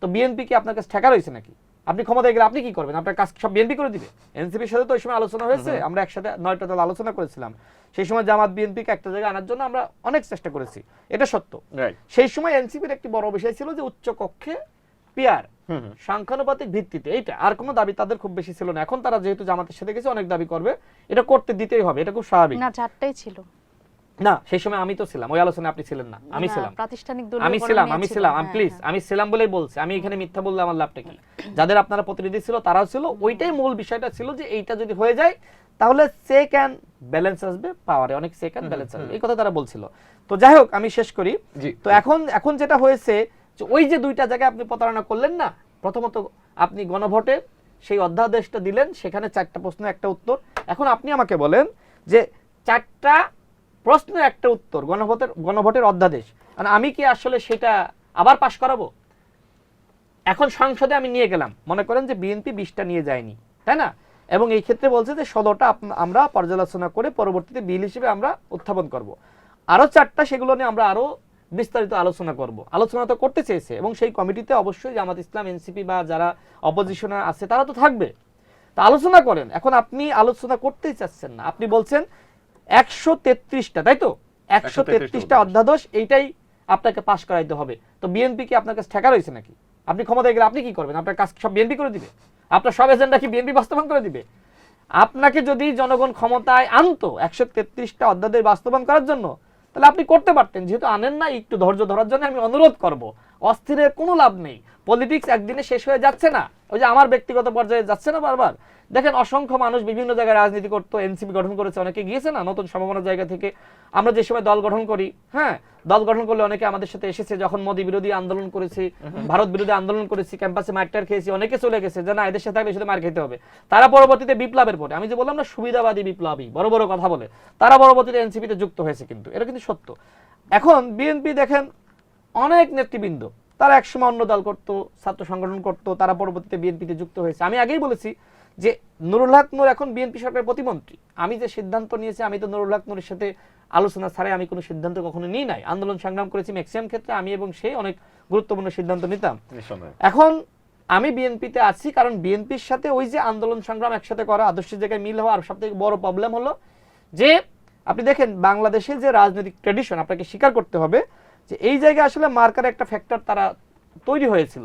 তো বিএনপি কি আপনার কাছে ঠেকা রয়েছে নাকি? আপনি ক্ষমতায় গেলে আপনি কি করবেন? আপনার কাজ সব বিএনপি করে দিবে? এনসিপির সাথে তো ওই সময় আলোচনা হয়েছে, আমরা একসাথে 9টা দল আলোচনা করেছিলাম। সেই সময় জামাত বিএনপিকে একটা জায়গায় আনার জন্য আমরা অনেক চেষ্টা করেছি, এটা সত্য। সেই সময় এনসিপির একটি বড় বিষয় ছিল যে উচ্চ কক্ষে পিয়ার, সংখ্যানুপাতিক ভিত্তিতে, এইটা আর কোনো দাবি তাদের খুব বেশি ছিল না। এখন তারা যেহেতু জামাতের সাথে গেছে, অনেক দাবি করবে, এটা করতে দিতেই হবে, এটা খুব স্বাভাবিক। না, চারটাই ছিল না, সেই সময় আমি তো ছিলাম, ওই আলোচনায় আপনি ছিলেন না। আমি ছিলাম, প্রাতিষ্ঠানিক দল, আমি ছিলাম, আমি প্লিজ, আমি ছিলাম বলেই বলছি। আমি এখানে মিথ্যা বললে আমার লাভটা কি? যাদের আপনারা প্রতিনিধি ছিল তারাও ছিল, ওইটাই মূল বিষয়টা ছিল যে এইটা যদি হয়ে যায় তাহলে চেক অ্যান্ড ব্যালেন্স আসবে, পাওয়ারে অনেক চেক অ্যান্ড ব্যালেন্স আসবে, এই কথা তারা বলছিল। তো যাই হোক, আমি শেষ করি। তো এখন যেটা হয়েছে যে ওই যে দুইটা জায়গায় আপনি প্রতারণা করলেন না, প্রথমত আপনি গণভোটে সেই অধ্যাদেশটা দিলেন, সেখানে 4টা প্রশ্ন একটা উত্তর। এখন আপনি আমাকে বলেন যে 4টা প্রশ্ন একটা উত্তর গণভোটের অধ্যাদেশ, মানে আমি কি আসলে সেটা আবার পাশ করাবো? এখন সংসদে আমি নিয়ে গেলাম, মনে করেন যে বিএনপি 20টা নিয়ে যায়নি, তাই না? এবং এই ক্ষেত্রে বলছে যে 16টা আমরা পর্যালোচনা করে পরবর্তীতে বিল হিসেবে আমরা উত্থাপন করব। আরো 4টা, সেগুলো নিয়ে আমরা আরো বিস্তারিত আলোচনা করব। আলোচনা তো করতে চেয়েছে, এবং সেই কমিটিতে অবশ্যই জামাত ইসলাম, এনসিপি বা যারা অপোজিশনে আছে তারা তো থাকবে। তা আলোচনা করেন। এখন আপনি আলোচনা করতেই চাচ্ছেন না, আপনি বলছেন 133টা, তাই তো? 133টা অধ্যাদেশ, এইটাই আপনাকে পাশ করাইতে হবে। তো বিএনপি কি আপনার কাছে ঠেকা রয়েছে নাকি? আপনি ক্ষমতায় গেলে আপনি কি করবেন? আপনার কাজ সব বিএনপি করে দিবে? আপনার সব এজেন্ডা কি বিএনপি বাস্তবায়ন করে দিবে? আপনাকে যদি জনগণ ক্ষমতায় আনতো 133টা অধ্যাদেশ বাস্তবায়ন করার জন্য, তাহলে আপনি করতে পারতেন। যেহেতু আনেন না, একটু ধৈর্য ধরার জন্য আমি অনুরোধ করব। অস্থিরের কোনো লাভ নেই, পলিটিক্স একদিনে শেষ হয়ে যাচ্ছে না, ওই যে আমার ব্যক্তিগত পর্যায়ে যাচ্ছে না বারবার। দেখেন, অসংখ্য মানুষ বিভিন্ন জায়গায় রাজনীতি করতো, এনসিপি গঠন করেছে, অনেকে গিয়েছে না নতুন সম্ভাবনার জায়গা থেকে। আমরা যে সময় দল গঠন করি, হ্যাঁ, দল গঠন করলে অনেকে আমাদের সাথে এসেছে, যখন মোদী বিরোধী আন্দোলন করেছি, ভারত বিরোধী আন্দোলন করেছি, ক্যাম্পাসে মারটার খেয়েছি, অনেকে চলে গেছে যে না, এদের সাথে থাকলে শুধু মার খেতে হবে। তারা পরবর্তীতে বিপ্লবের পরে, আমি যে বললাম না সুবিধাবাদী বিপ্লবী, বড় বড় কথা বলে, তারা পরবর্তীতে এনসিপিতে যুক্ত হয়েছে, কিন্তু এটা কিন্তু সত্য। এখন বিএনপি দেখেন, অনেক নেতৃবৃন্দ তারা একসময় অন্য দল করতো, ছাত্র সংগঠন করতো, তারা পরবর্তীতে বিএনপিতে যুক্ত হয়েছে। আমি আগেই বলেছি যে নুরুল হক নূর এখন বিএনপি সরকারের প্রতিমন্ত্রী। আমি যে সিদ্ধান্ত নিয়েছি, আমি তো নুরুল হক নূরের সাথে আলোচনা ছাড়াই আমি কোনো সিদ্ধান্ত কখনো নিই নাই। আন্দোলন সংগ্রাম করেছি, ম্যাক্সিমাম ক্ষেত্রে আমি এবং সে অনেক গুরুত্বপূর্ণ সিদ্ধান্ত নিতাম। এখন আমি বিএনপিতে আছি কারণ বিএনপির সাথে ওই যে আন্দোলন সংগ্রাম একসাথে করা, আদর্শের জায়গায় মিল হওয়া। আর সবথেকে বড় প্রবলেম হলো যে আপনি দেখেন বাংলাদেশের যে রাজনৈতিক ট্র্যাডিশন, আপনাকে স্বীকার করতে হবে যে এই জায়গায় আসলে মার্কার একটা ফ্যাক্টর তারা তৈরি হয়েছিল।